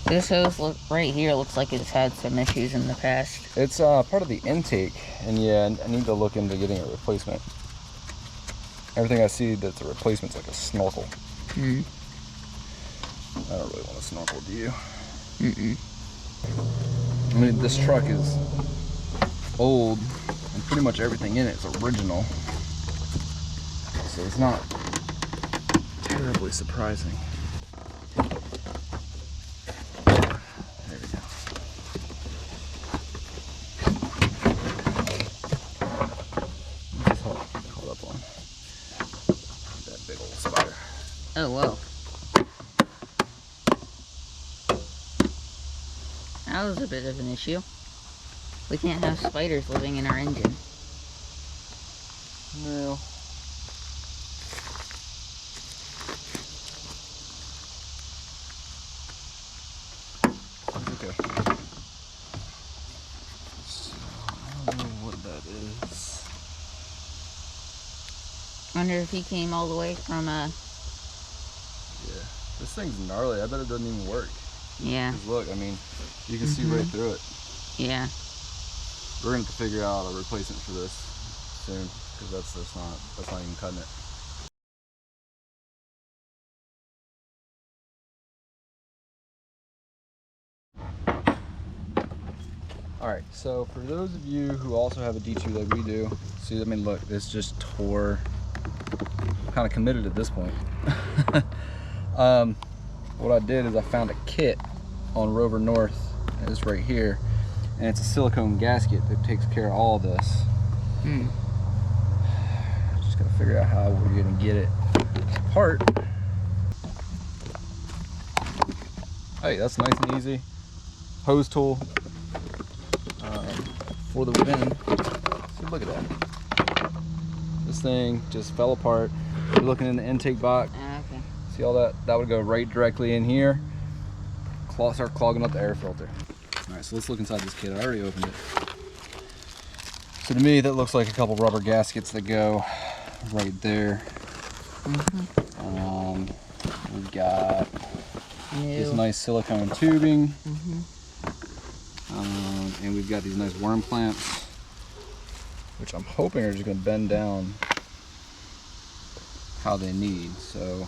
This hose right here looks like it's had some issues in the past. It's part of the intake, and yeah, I need to look into getting a replacement. Everything I see that's a replacement's like a snorkel. Mm. I don't really want a snorkel, do you? Mm-mm. I mean, this truck is old, and pretty much everything in it is original. So it's not terribly surprising. There we go. Just hold up on that big old spider. Oh, whoa. That was a bit of an issue. We can't have spiders living in our engine. No. Okay. So, I don't know what that is. Wonder if he came all the way from Yeah. This thing's gnarly. I bet it doesn't even work. Yeah. Because look, I mean, you can see right through it. Yeah. We're going to have to figure out a replacement for this soon, because that's not even cutting it. Alright, so for those of you who also have a D2 like we do, see, I mean, look, this just tore. I'm kind of committed at this point. What I did is I found a kit on Rover North, and it's right here, and it's a silicone gasket that takes care of all this. Just gotta figure out how we're gonna get it apart. Hey, that's nice and easy. Hose tool for the bin. See, look at that. This thing just fell apart. You're looking in the intake box. Okay. See all that? That would go right directly in here. Start clogging up the air filter. All right, so let's look inside this kit. I already opened it. So to me, that looks like a couple rubber gaskets that go right there. We've got this nice silicone tubing. And we've got these nice worm clamps, which I'm hoping are just going to bend down how they need. So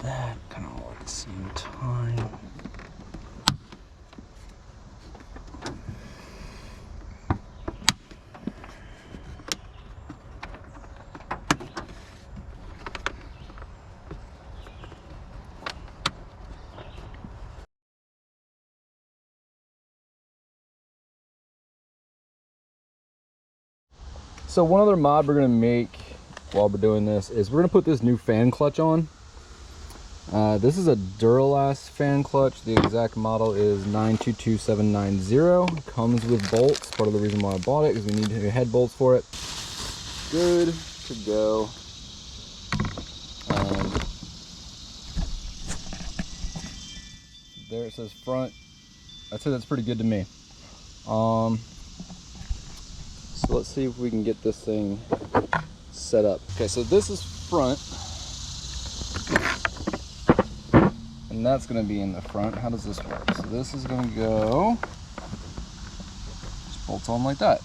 that kind of all at the same time. So one other mod we're going to make while we're doing this is we're going to put this new fan clutch on. This is a Duralast fan clutch. The exact model is 922790. Comes with bolts. Part of the reason why I bought it is we need new head bolts for it. Good to go. there it says front. I'd say that's pretty good to me. So let's see if we can get this thing set up. Okay, so this is front. And that's gonna be in the front. How does this work? So this is gonna go, just bolts on like that.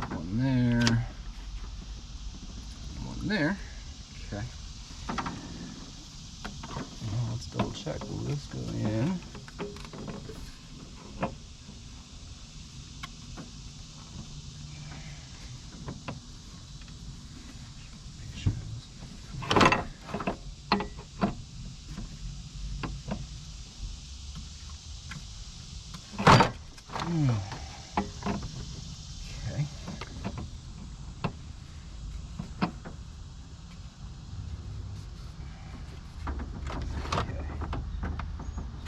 One there, one there. Okay. Now let's double check. Will this go in? Okay.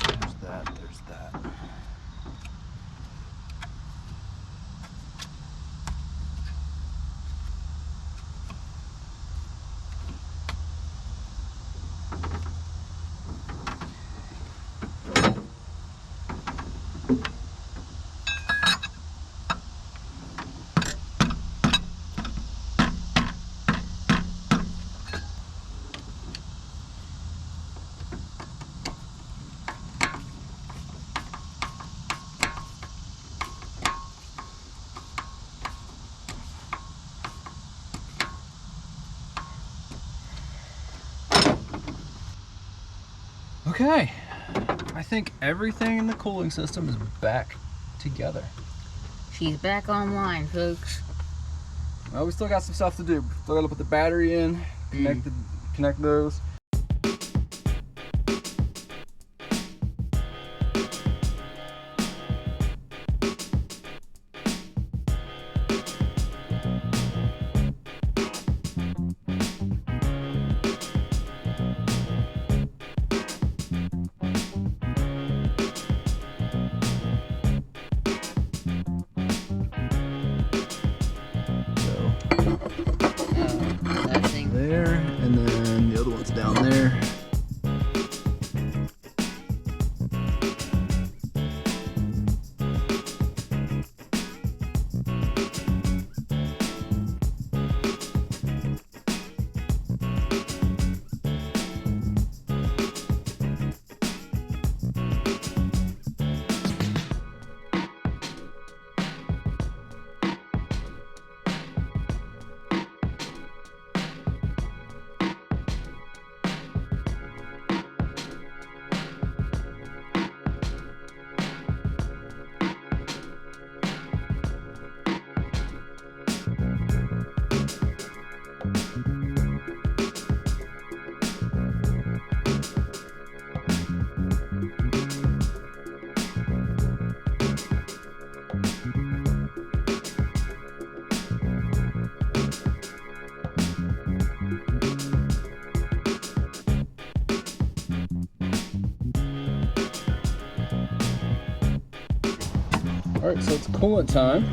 There's that, there's that. Okay, I think everything in the cooling system is back together. She's back online, folks. Well, we still got some stuff to do. Still gotta put the battery in, connect those. That thing. There, and then the other one's down there. Alright, so it's coolant time.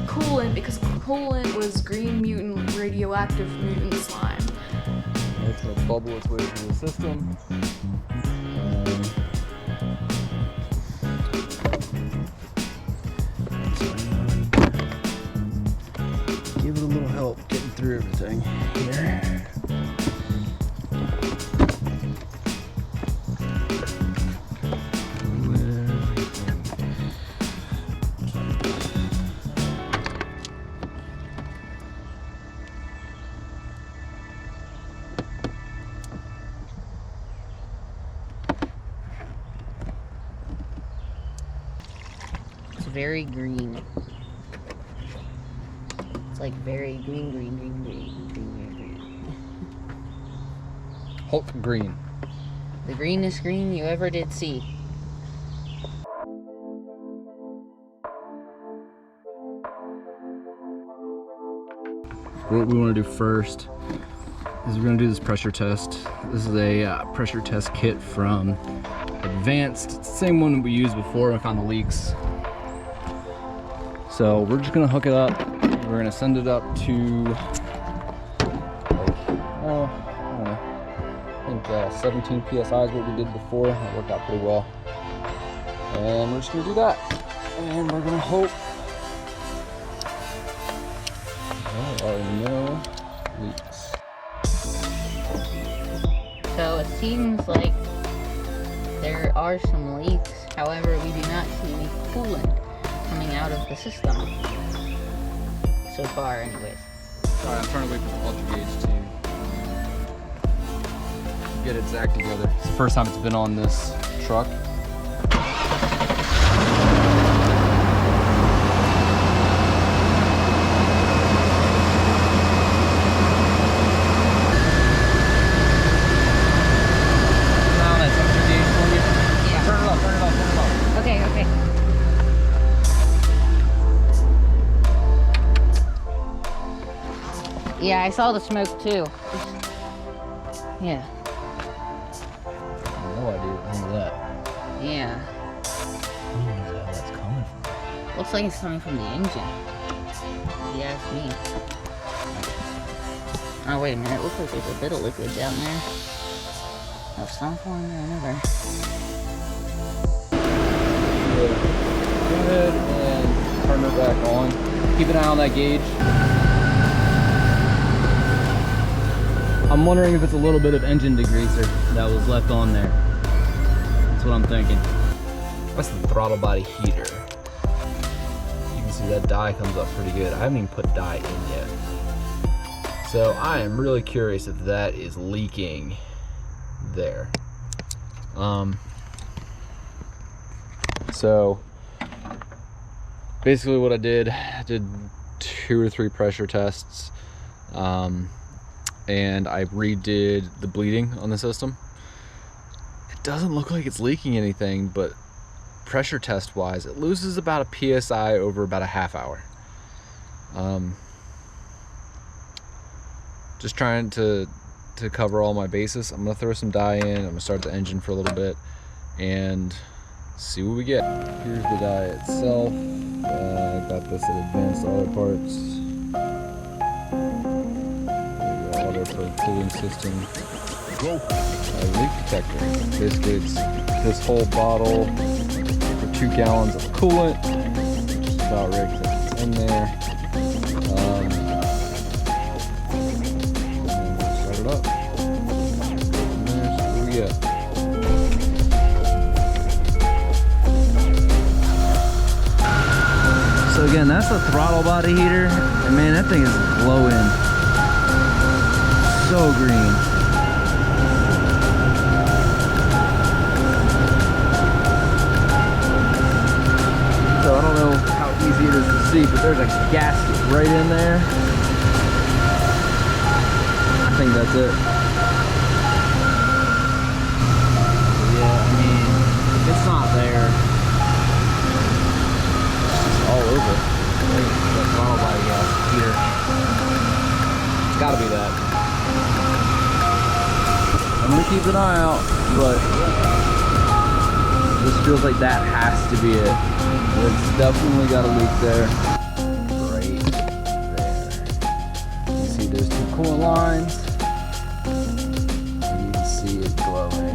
Coolant, because coolant was green mutant radioactive mutant slime. It's going to bubble its way through the system. Give it a little help getting through everything here. Very green. It's like very green. Hulk green. The greenest green you ever did see. What we want to do first is we're going to do this pressure test. This is a pressure test kit from Advanced. It's the same one we used before. I found the leaks. So we're just gonna hook it up we're gonna send it up to like, I don't know, I think 17 psi is what we did before. That worked out pretty well. And we're just gonna do that. And we're gonna hope there are no leaks. So it seems like there are some leaks. However, we do not see any coolant coming out of the system. So far, anyways. Sorry, I'm trying to wait for the ultra gauge to get its act together. It's the first time it's been on this truck. Okay, okay. Yeah, I saw the smoke too. Yeah. No idea what that. Yeah. I don't know where that's coming from. Looks like it's coming from the engine. If you ask me. Oh, wait a minute. It looks like there's a bit of liquid down there. Of some form or another. Go ahead and turn her back on. Keep an eye on that gauge. I'm wondering if it's a little bit of engine degreaser that was left on there. That's what I'm thinking. That's the throttle body heater. You can see that dye comes up pretty good. I haven't even put dye in yet. So I am really curious if that is leaking there. So basically what I did 2 or 3 pressure tests, and I redid the bleeding on the system. It doesn't look like it's leaking anything, but pressure test wise, it loses about a PSI over about a half hour. Just trying to cover all my bases. I'm gonna throw some dye in, I'm gonna start the engine for a little bit and see what we get. Here's the dye itself. I got this at Advanced Auto Parts. Auto Pro cooling system. Leak detector. Basically, it's this whole bottle for 2 gallons of coolant. About right because it's in there. Start it up. Go from there. See what we get. So again, that's the throttle body heater, and man, that thing is glowing. So green. So I don't know how easy it is to see, but there's a gasket right in there. I think that's it. Yeah, I mean, if it's not there, all over. That throttle body gas heater. It's gotta be that. I'm gonna keep an eye out, but this feels like that has to be it. It's definitely got a leak there. Right there. You can see there's 2 coolant lines. And you can see it glowing.